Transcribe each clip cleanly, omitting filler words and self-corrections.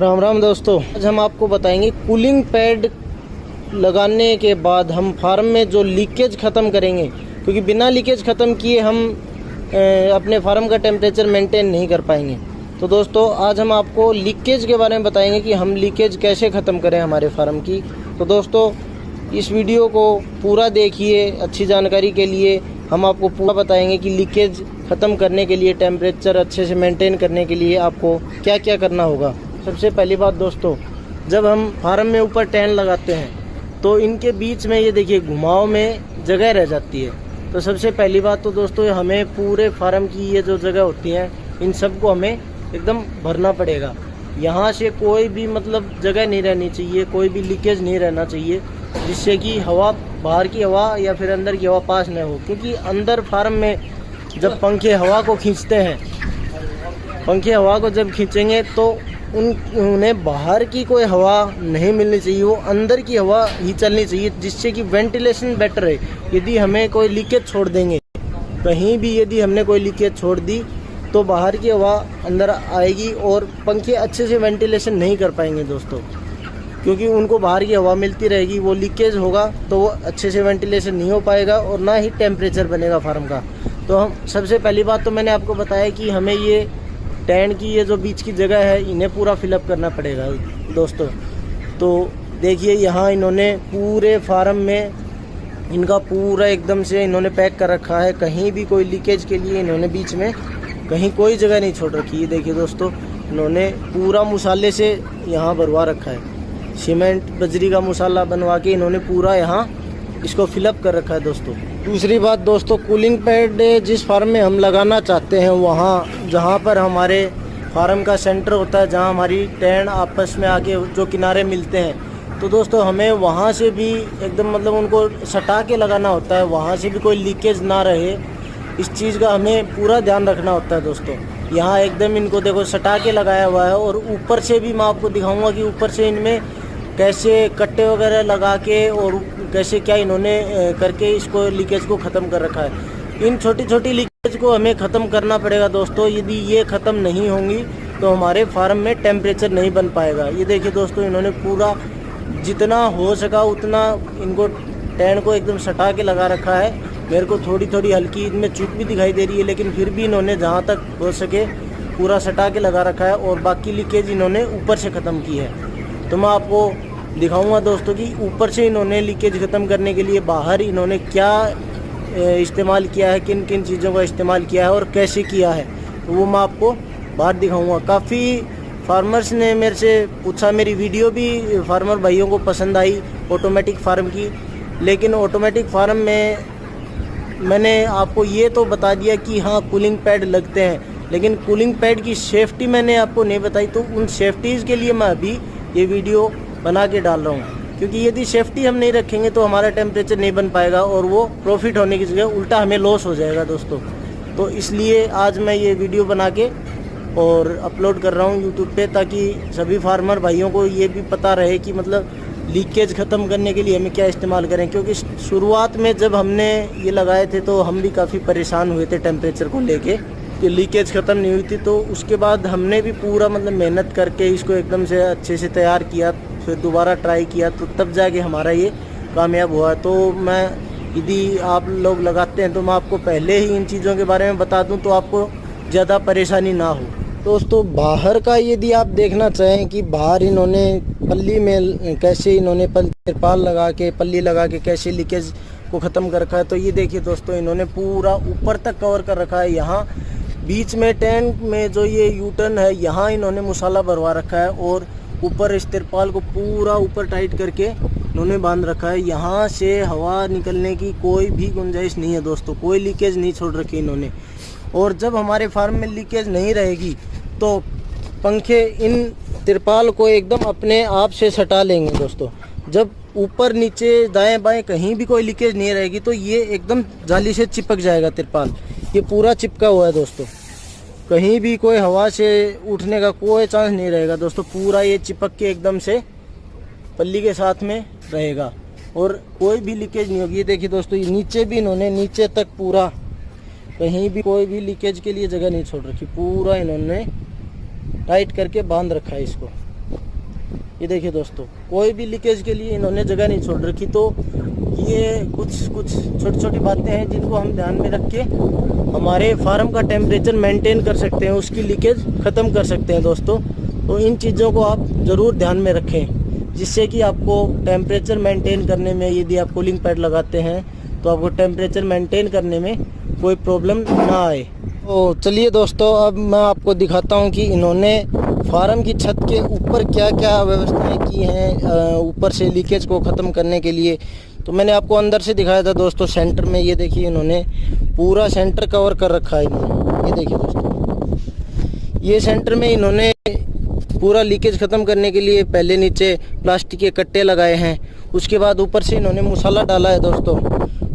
राम राम दोस्तों, आज हम आपको बताएंगे कूलिंग पैड लगाने के बाद हम फार्म में जो लीकेज ख़त्म करेंगे, क्योंकि बिना लीकेज ख़त्म किए हम अपने फार्म का टेम्परेचर मेंटेन नहीं कर पाएंगे। तो दोस्तों आज हम आपको लीकेज के बारे में बताएंगे कि हम लीकेज कैसे ख़त्म करें हमारे फार्म की। तो दोस्तों इस वीडियो को पूरा देखिए, अच्छी जानकारी के लिए हम आपको पूरा बताएंगे कि लीकेज ख़त्म करने के लिए, टेम्परेचर अच्छे से मेंटेन करने के लिए आपको क्या क्या करना होगा। सबसे पहली बात दोस्तों, जब हम फार्म में ऊपर टैन लगाते हैं तो इनके बीच में ये देखिए घुमाव में जगह रह जाती है। तो सबसे पहली बात तो दोस्तों हमें पूरे फार्म की ये जो जगह होती है इन सबको हमें एकदम भरना पड़ेगा। यहाँ से कोई भी जगह नहीं रहनी चाहिए, कोई भी लीकेज नहीं रहना चाहिए, जिससे कि हवा, बाहर की हवा या फिर अंदर की हवा पास न हो। क्योंकि अंदर फार्म में जब पंखे हवा को खींचते हैं, पंखे हवा को जब खींचेंगे तो उन्हें बाहर की कोई हवा नहीं मिलनी चाहिए, वो अंदर की हवा ही चलनी चाहिए, जिससे कि वेंटिलेशन बेटर है। यदि हमें कोई लीकेज छोड़ देंगे, कहीं भी यदि हमने कोई लीकेज छोड़ दी तो बाहर की हवा अंदर आएगी और पंखे अच्छे से वेंटिलेशन नहीं कर पाएंगे दोस्तों, क्योंकि उनको बाहर की हवा मिलती रहेगी। वो लीकेज होगा तो वो अच्छे से वेंटिलेशन नहीं हो पाएगा और ना ही टेम्परेचर बनेगा फार्म का। तो हम सबसे पहली बात तो मैंने आपको बताया कि हमें ये टैन की ये जो बीच की जगह है इन्हें पूरा फिलअप करना पड़ेगा दोस्तों। तो देखिए यहाँ इन्होंने पूरे फार्म में इनका पूरा एकदम से इन्होंने पैक कर रखा है। कहीं भी कोई लीकेज के लिए इन्होंने बीच में कहीं कोई जगह नहीं छोड़ रखी है। देखिए दोस्तों इन्होंने पूरा मसाले से यहाँ भरवा रखा है, सीमेंट बजरी का मसाला बनवा के इन्होंने पूरा यहाँ इसको फिलअप कर रखा है दोस्तों। दूसरी बात दोस्तों, कूलिंग पैड जिस फार्म में हम लगाना चाहते हैं वहाँ जहाँ पर हमारे फार्म का सेंटर होता है, जहाँ हमारी टैन आपस में आके जो किनारे मिलते हैं, तो दोस्तों हमें वहाँ से भी एकदम उनको सटा के लगाना होता है, वहाँ से भी कोई लीकेज ना रहे, इस चीज़ का हमें पूरा ध्यान रखना होता है दोस्तों। यहाँ एकदम इनको देखो सटा के लगाया हुआ है, और ऊपर से भी मैं आपको दिखाऊँगा कि ऊपर से इनमें कैसे कट्टे वगैरह लगा के और कैसे क्या इन्होंने करके इसको लीकेज को ख़त्म कर रखा है। इन छोटी छोटी लीकेज को हमें ख़त्म करना पड़ेगा दोस्तों। यदि ये ख़त्म नहीं होंगी तो हमारे फार्म में टेम्परेचर नहीं बन पाएगा। ये देखिए दोस्तों इन्होंने पूरा जितना हो सका उतना इनको टैन को एकदम सटा के लगा रखा है। मेरे को थोड़ी थोड़ी हल्की इनमें चूक भी दिखाई दे रही है, लेकिन फिर भी इन्होंने जहाँ तक हो सके पूरा सटा के लगा रखा है, और बाकी लीकेज इन्होंने ऊपर से ख़त्म की है। तो मैं आपको दिखाऊंगा दोस्तों कि ऊपर से इन्होंने लीकेज ख़त्म करने के लिए बाहर इन्होंने क्या इस्तेमाल किया है, किन किन चीज़ों का इस्तेमाल किया है और कैसे किया है, तो वो मैं आपको बाहर दिखाऊंगा। काफ़ी फार्मर्स ने मेरे से पूछा, मेरी वीडियो भी फार्मर भाइयों को पसंद आई ऑटोमेटिक फार्म की, लेकिन ऑटोमेटिक फार्म में मैंने आपको ये तो बता दिया कि हाँ कूलिंग पैड लगते हैं, लेकिन कूलिंग पैड की सेफ्टी मैंने आपको नहीं बताई। तो उन सेफ्टीज़ के लिए मैं अभी ये वीडियो बना के डाल रहा हूँ, क्योंकि यदि सेफ्टी हम नहीं रखेंगे तो हमारा टेम्परेचर नहीं बन पाएगा और वो प्रॉफिट होने की जगह उल्टा हमें लॉस हो जाएगा दोस्तों। तो इसलिए आज मैं ये वीडियो बना के और अपलोड कर रहा हूँ यूट्यूब पे, ताकि सभी फार्मर भाइयों को ये भी पता रहे कि लीकेज ख़त्म करने के लिए हमें क्या इस्तेमाल करें। क्योंकि शुरुआत में जब हमने ये लगाए थे तो हम भी काफ़ी परेशान हुए थे टेम्परेचर को लेके, कि लीकेज ख़त्म नहीं हुई थी। तो उसके बाद हमने भी पूरा मेहनत करके इसको एकदम से अच्छे से तैयार किया, फिर दोबारा ट्राई किया, तो तब जाके हमारा ये कामयाब हुआ। तो मैं यदि आप लोग लगाते हैं तो मैं आपको पहले ही इन चीज़ों के बारे में बता दूं तो आपको ज़्यादा परेशानी ना हो। दोस्तों बाहर का यदि आप देखना चाहें कि बाहर इन्होंने पल्ली में कैसे इन्होंने तिरपाल लगा के, पल्ली लगा के कैसे लीकेज को ख़त्म कर रखा है, तो ये देखिए दोस्तों इन्होंने पूरा ऊपर तक कवर कर रखा है। यहाँ बीच में टैन में जो ये यूटर्न है यहाँ इन्होंने मसाला भरवा रखा है, और ऊपर इस तिरपाल को पूरा ऊपर टाइट करके इन्होंने बांध रखा है। यहाँ से हवा निकलने की कोई भी गुंजाइश नहीं है दोस्तों, कोई लीकेज नहीं छोड़ रखी इन्होंने। और जब हमारे फार्म में लीकेज नहीं रहेगी तो पंखे इन तिरपाल को एकदम अपने आप से सटा लेंगे दोस्तों। जब ऊपर नीचे दाएं बाएं कहीं भी कोई लीकेज नहीं रहेगी तो ये एकदम जाली से चिपक जाएगा तिरपाल। ये पूरा चिपका हुआ है दोस्तों, कहीं भी कोई हवा से उठने का कोई चांस नहीं रहेगा दोस्तों। पूरा ये चिपक के एकदम से पल्ली के साथ में रहेगा और कोई भी लीकेज नहीं होगी। ये देखिए दोस्तों नीचे भी इन्होंने नीचे तक पूरा कहीं भी कोई भी लीकेज के लिए जगह नहीं छोड़ रखी, पूरा इन्होंने टाइट करके बांध रखा है इसको। ये देखिए दोस्तों, कोई भी लीकेज के लिए इन्होंने जगह नहीं छोड़ रखी। तो ये कुछ छोटी छोटी बातें हैं जिनको हम ध्यान में रख के हमारे फार्म का टेम्परेचर मेंटेन कर सकते हैं, उसकी लीकेज ख़त्म कर सकते हैं दोस्तों। तो इन चीज़ों को आप ज़रूर ध्यान में रखें, जिससे कि आपको टेम्परेचर मेंटेन करने में, यदि आप कूलिंग पैड लगाते हैं तो आपको टेम्परेचर मेंटेन करने में कोई प्रॉब्लम ना आए। तो चलिए दोस्तों, अब मैं आपको दिखाता हूं कि इन्होंने फार्म की छत के ऊपर क्या क्या व्यवस्थाएं की हैं ऊपर से लीकेज को ख़त्म करने के लिए। तो मैंने आपको अंदर से दिखाया था दोस्तों सेंटर में, ये देखिए इन्होंने पूरा सेंटर कवर कर रखा है इन्होंने। ये देखिए दोस्तों, ये सेंटर में इन्होंने पूरा लीकेज ख़त्म करने के लिए पहले नीचे प्लास्टिक के कट्टे लगाए हैं, उसके बाद ऊपर से इन्होंने मसाला डाला है दोस्तों।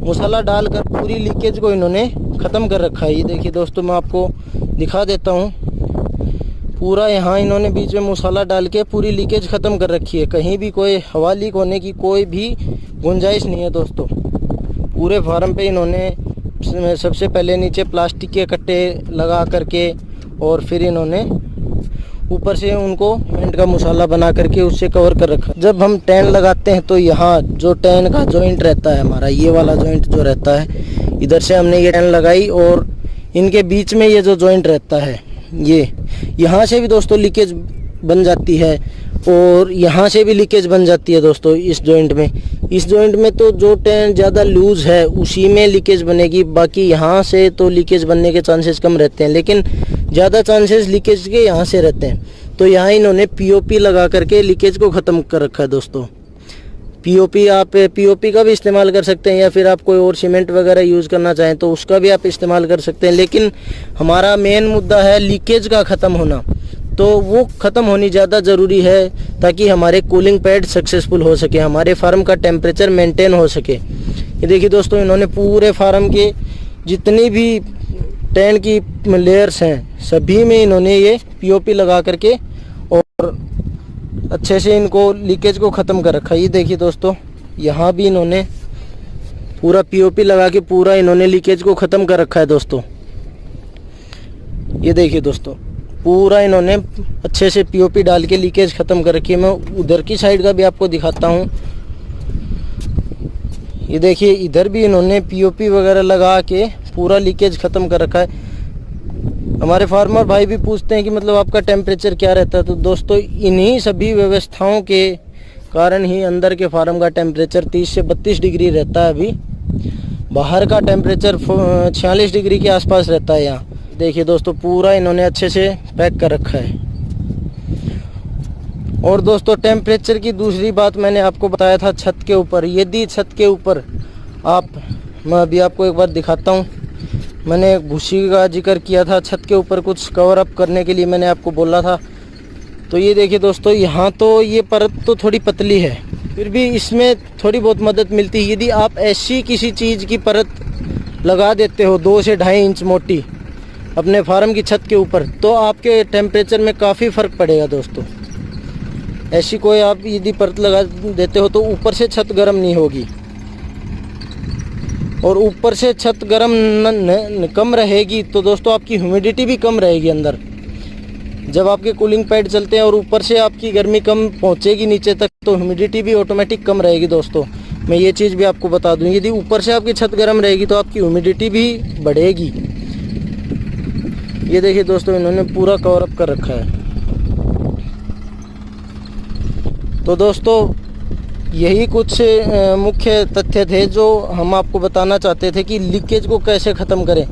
मसाला डालकर पूरी लीकेज को इन्होंने ख़त्म कर रखा है। ये देखिए दोस्तों, मैं आपको दिखा देता हूँ, पूरा यहाँ इन्होंने बीच में मसाला डाल के पूरी लीकेज ख़त्म कर रखी है। कहीं भी कोई हवा लीक होने की कोई भी गुंजाइश नहीं है दोस्तों। पूरे फार्म पे इन्होंने सबसे पहले नीचे प्लास्टिक के कट्टे लगा करके और फिर इन्होंने ऊपर से उनको सीमेंट का मसाला बना करके उससे कवर कर रखा। जब हम टैन लगाते हैं तो यहाँ जो टैन का जॉइंट रहता है हमारा, ये वाला जॉइंट जो रहता है, इधर से हमने ये टैन लगाई और इनके बीच में ये जो जॉइंट रहता है, ये यहाँ से भी दोस्तों लीकेज बन जाती है और यहाँ से भी लीकेज बन जाती है दोस्तों। इस जॉइंट में तो जो टैन ज़्यादा लूज है उसी में लीकेज बनेगी, बाकी यहाँ से तो लीकेज बनने के चांसेस कम रहते हैं, लेकिन ज़्यादा चांसेस लीकेज के यहाँ से रहते हैं। तो यहाँ इन्होंने पीओपी लगा करके लीकेज को ख़त्म कर रखा है दोस्तों। पीओपी, आप पीओपी का भी इस्तेमाल कर सकते हैं, या फिर आप कोई और सीमेंट वगैरह यूज़ करना चाहें तो उसका भी आप इस्तेमाल कर सकते हैं। लेकिन हमारा मेन मुद्दा है लीकेज का ख़त्म होना, तो वो ख़त्म होनी ज़्यादा ज़रूरी है ताकि हमारे कूलिंग पैड सक्सेसफुल हो सके, हमारे फार्म का टेम्परेचर मेंटेन हो सके। ये देखिए दोस्तों, इन्होंने पूरे फार्म के जितनी भी टैन की लेयर्स हैं सभी में इन्होंने ये पीओपी लगा करके और अच्छे से इनको लीकेज को ख़त्म कर रखा है। ये देखिए दोस्तों, यहाँ भी इन्होंने पूरा पीओपी लगा के पूरा इन्होंने लीकेज को ख़त्म कर रखा है दोस्तों। ये देखिए दोस्तों, पूरा इन्होंने अच्छे से पीओपी डाल के लीकेज ख़त्म कर रखी है। मैं उधर की साइड का भी आपको दिखाता हूँ। ये देखिए, इधर भी इन्होंने पीओपी वगैरह लगा के पूरा लीकेज ख़त्म कर रखा है। हमारे फार्मर भाई भी पूछते हैं कि मतलब आपका टेम्परेचर क्या रहता है, तो दोस्तों इन्हीं सभी व्यवस्थाओं के कारण ही अंदर के फार्म का टेम्परेचर 30 से 32 डिग्री रहता है। अभी बाहर का टेम्परेचर 46 डिग्री के आसपास रहता है यहाँ। देखिए दोस्तों, पूरा इन्होंने अच्छे से पैक कर रखा है। और दोस्तों, टेम्परेचर की दूसरी बात मैंने आपको बताया था छत के ऊपर। यदि छत के ऊपर मैं अभी आपको एक बार दिखाता हूँ। मैंने भूसी का जिक्र किया था, छत के ऊपर कुछ कवर अप करने के लिए मैंने आपको बोला था। तो ये देखिए दोस्तों, यहाँ तो ये परत तो थोड़ी पतली है, फिर भी इसमें थोड़ी बहुत मदद मिलती है। यदि आप ऐसी किसी चीज़ की परत लगा देते हो 2 से 2.5 इंच मोटी अपने फार्म की छत के ऊपर, तो आपके टेम्परेचर में काफ़ी फ़र्क पड़ेगा दोस्तों। ऐसी कोई आप यदि परत लगा देते हो तो ऊपर से छत गर्म नहीं होगी, और ऊपर से छत गर्म कम रहेगी तो दोस्तों आपकी ह्यूमिडिटी भी कम रहेगी अंदर। जब आपके कूलिंग पैड चलते हैं और ऊपर से आपकी गर्मी कम पहुंचेगी नीचे तक, तो ह्यूमिडिटी भी ऑटोमेटिक कम रहेगी दोस्तों। मैं ये चीज़ भी आपको बता दूं, यदि ऊपर से आपकी छत गर्म रहेगी तो आपकी ह्यूमिडिटी भी बढ़ेगी। ये देखिए दोस्तों, इन्होंने पूरा कवर अप कर रखा है। तो दोस्तों, यही कुछ मुख्य तथ्य थे जो हम आपको बताना चाहते थे कि लीकेज को कैसे ख़त्म करें।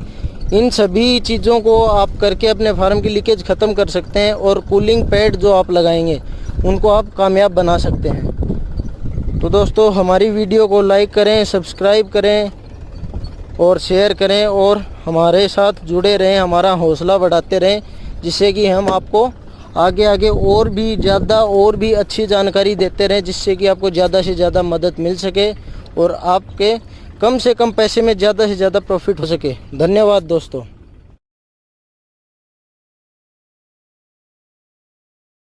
इन सभी चीज़ों को आप करके अपने फार्म की लीकेज ख़त्म कर सकते हैं, और कूलिंग पैड जो आप लगाएंगे उनको आप कामयाब बना सकते हैं। तो दोस्तों, हमारी वीडियो को लाइक करें, सब्सक्राइब करें और शेयर करें, और हमारे साथ जुड़े रहें, हमारा हौसला बढ़ाते रहें, जिससे कि हम आपको आगे आगे और भी ज़्यादा और भी अच्छी जानकारी देते रहें, जिससे कि आपको ज़्यादा से ज़्यादा मदद मिल सके और आपके कम से कम पैसे में ज़्यादा से ज़्यादा प्रॉफिट हो सके। धन्यवाद दोस्तों।